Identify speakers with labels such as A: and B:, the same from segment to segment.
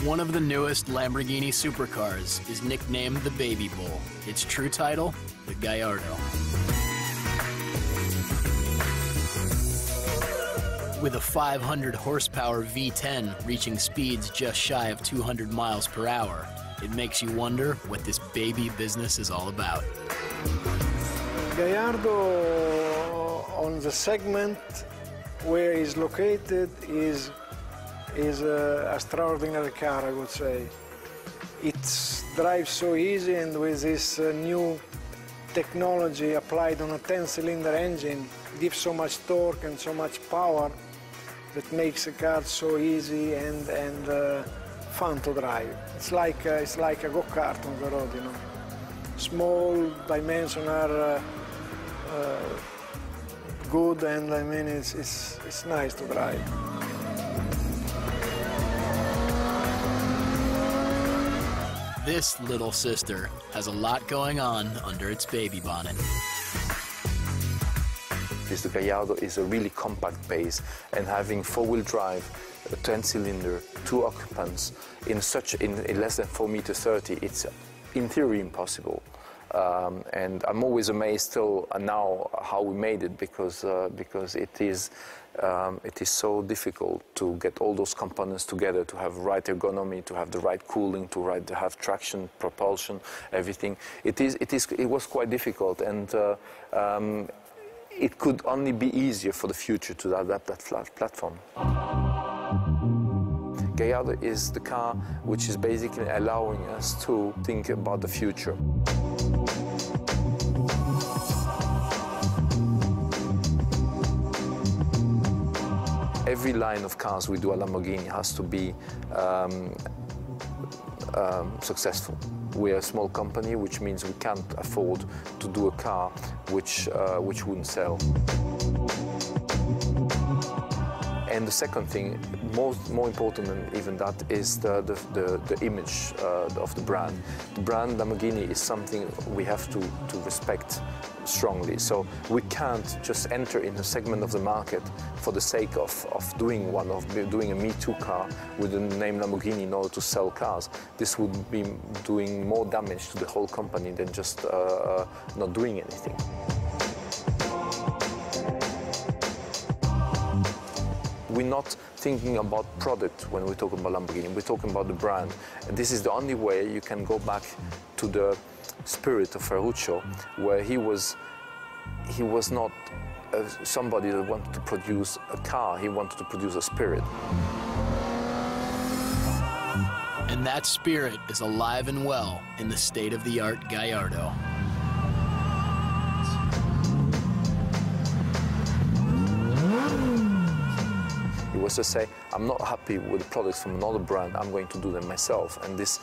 A: One of the newest Lamborghini supercars is nicknamed the Baby Bull. Its true title, the Gallardo. With a 500 horsepower V10 reaching speeds just shy of 200 miles per hour, it makes you wonder what this baby business is all about.
B: Gallardo, on the segment where it's located, is an extraordinary car, I would say. It drives so easy, and with this new technology applied on a 10-cylinder engine, gives so much torque and so much power that makes the car so easy and fun to drive. It's like a go-kart on the road, you know. Small dimensions are good, and I mean it's nice to drive.
A: This little sister has a lot going on under its baby bonnet.
C: The Gallardo is a really compact base, and having four-wheel drive, a 10-cylinder, 2 occupants, in less than 4.30 meters, it's in theory impossible. And I'm always amazed still now how we made it, because it is so difficult to get all those components together, to have right ergonomy, to have the right cooling, to have traction, propulsion, everything. It was quite difficult, and it could only be easier for the future to adapt that platform. Gallardo is the car which is basically allowing us to think about the future. Every line of cars we do at Lamborghini has to be successful. We're a small company, which means we can't afford to do a car which wouldn't sell. And the second thing, more important than even that, is the image of the brand. The brand Lamborghini is something we have to respect strongly. So we can't just enter in a segment of the market for the sake of doing a Me Too car with the name Lamborghini in order to sell cars. This would be doing more damage to the whole company than just not doing anything. We're not thinking about product when we're talking about Lamborghini, we're talking about the brand. And this is the only way you can go back to the spirit of Ferruccio, where he was not somebody that wanted to produce a car, he wanted to produce a spirit.
A: And that spirit is alive and well in the state-of-the-art Gallardo.
C: He was to say, I'm not happy with the products from another brand, I'm going to do them myself. And this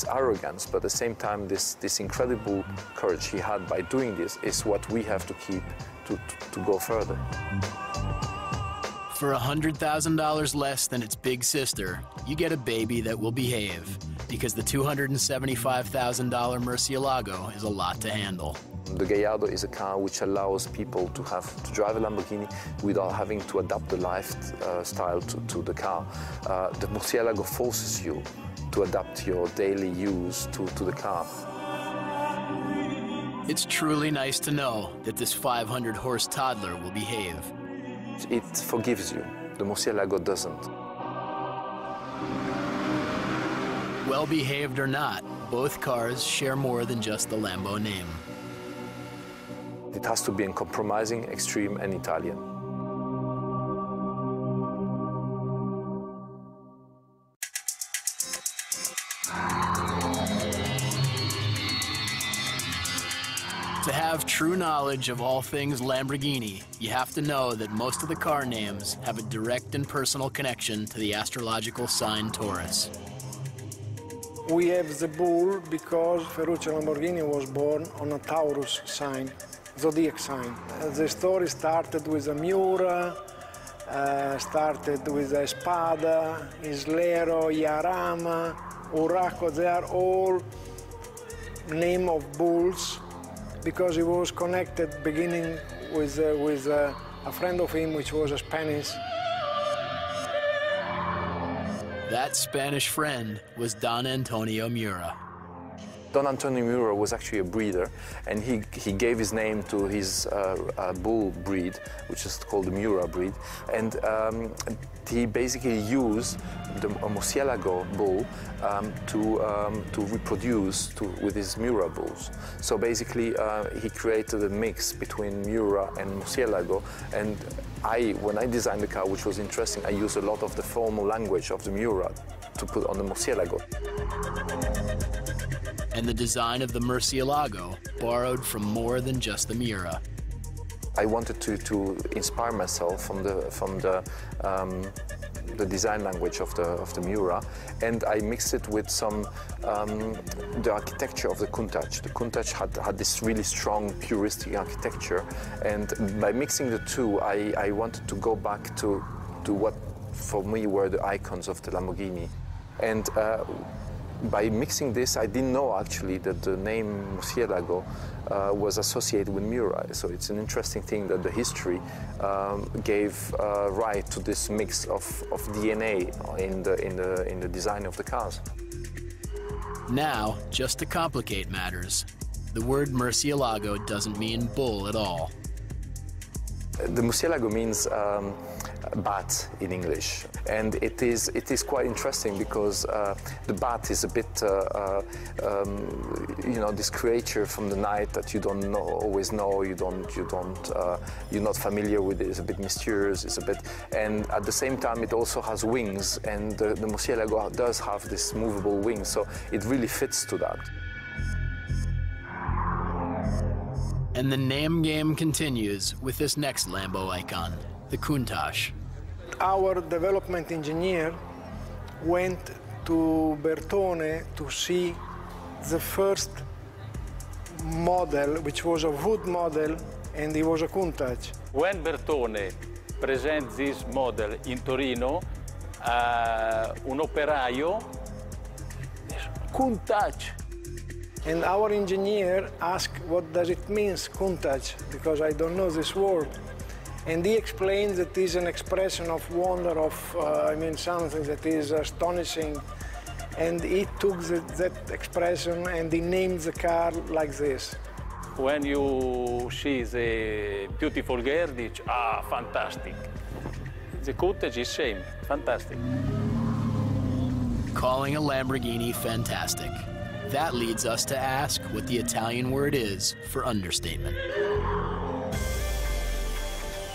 C: arrogance, but at the same time this incredible courage he had by doing this, is what we have to keep to go further.
A: For $100,000 less than its big sister, you get a baby that will behave, because the $275,000 Murcielago is a lot to handle.
C: The Gallardo is a car which allows people to drive a Lamborghini without having to adapt the lifestyle to the car. The Murcielago forces you to adapt your daily use to the car.
A: It's truly nice to know that this 500-horse toddler will behave.
C: It forgives you. The Murcielago doesn't.
A: Well-behaved or not, both cars share more than just the Lambo name.
C: It has to be uncompromising, extreme, and Italian.
A: To have true knowledge of all things Lamborghini, you have to know that most of the car names have a direct and personal connection to the astrological sign Taurus.
B: We have the bull because Ferruccio Lamborghini was born on a Taurus sign, zodiac sign. The story started with a Miura, started with a Spada, Islero, Yarama, Urraco. They are all names of bulls because he was connected beginning with a friend of him, which was a Spanish.
A: That Spanish friend was Don Antonio Mura.
C: Don Antonio Mura was actually a breeder, and he gave his name to his bull breed, which is called the Mura breed. And he basically used the Murcielago bull to reproduce with his Mura bulls. So basically, he created a mix between Mura and Murcielago. And when I designed the car, which was interesting, I used a lot of the formal language of the Mura to put on the Murcielago.
A: And the design of the Murcielago borrowed from more than just the Mura.
C: I wanted to inspire myself from the design language of the Mura, and I mixed it with some the architecture of the Countach. The Countach had this really strong, puristic architecture, and by mixing the two, I wanted to go back to what for me were the icons of the Lamborghini, and. By mixing this, I didn't know actually that the name Murcielago was associated with Mura. So it's an interesting thing that the history gave right to this mix of DNA in the design of the cars.
A: Now, just to complicate matters, the word Murcielago doesn't mean bull at all.
C: The Murcielago means bat in English, and it is quite interesting because the bat is a bit you know, this creature from the night that you don't always know, you're not familiar with it. It's a bit mysterious, it's a bit, and at the same time it also has wings, and the Murcielago does have this movable wing, so it really fits to that.
A: And the name game continues with this next Lambo icon, the Countach.
B: Our development engineer went to Bertone to see the first model, which was a wood model, and it was a Countach.
D: When Bertone presents this model in Torino, un operaio, Countach.
B: And our engineer asked, what does it mean, Countach? Because I don't know this word. And he explained that it is an expression of wonder, I mean, something that is astonishing. And he took that expression and he named the car like this.
D: When you see the beautiful girl, it's, fantastic. The Countach is same, fantastic.
A: Calling a Lamborghini fantastic. That leads us to ask what the Italian word is for understatement.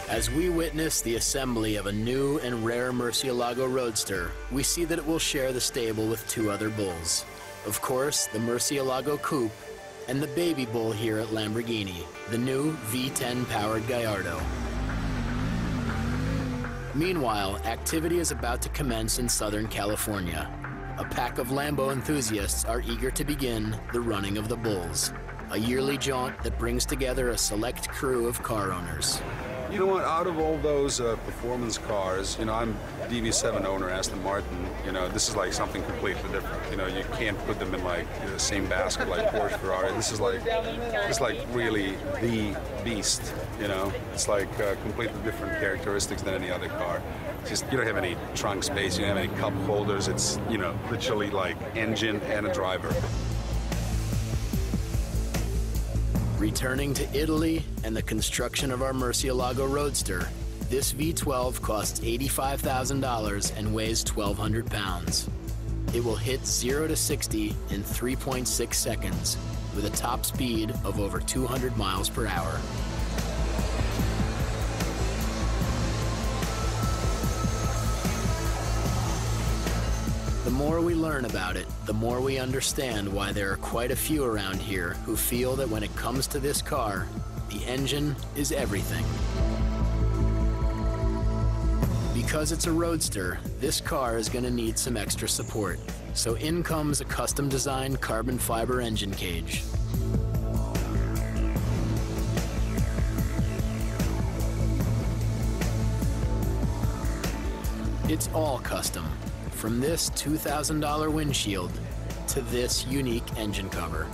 A: As we witness the assembly of a new and rare Murcielago Roadster, we see that it will share the stable with two other bulls. Of course, the Murcielago Coupe and the baby bull here at Lamborghini, the new V10-powered Gallardo. Meanwhile, activity is about to commence in Southern California. A pack of Lambo enthusiasts are eager to begin the running of the bulls, a yearly jaunt that brings together a select crew of car owners.
E: You know what, out of all those performance cars, you know, I'm DB7 owner, Aston Martin, you know, this is like something completely different. You know, you can't put them in like the same basket like Porsche, Ferrari. This is like really the beast, you know. It's like completely different characteristics than any other car. Just, you don't have any trunk space, you don't have any cup holders. It's, you know, literally like engine and a driver.
A: Returning to Italy and the construction of our Murcielago Roadster, this V12 costs $85,000 and weighs 1,200 pounds. It will hit 0 to 60 in 3.6 seconds with a top speed of over 200 miles per hour. The more we learn about it, the more we understand why there are quite a few around here who feel that when it comes to this car, the engine is everything. Because it's a roadster, this car is going to need some extra support. So in comes a custom-designed carbon fiber engine cage. It's all custom. From this $2,000 windshield to this unique engine cover.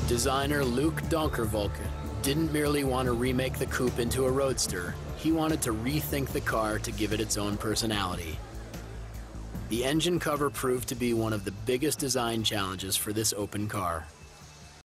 A: Designer Luc Donkervolke didn't merely want to remake the coupe into a roadster, he wanted to rethink the car to give it its own personality. The engine cover proved to be one of the biggest design challenges for this open car.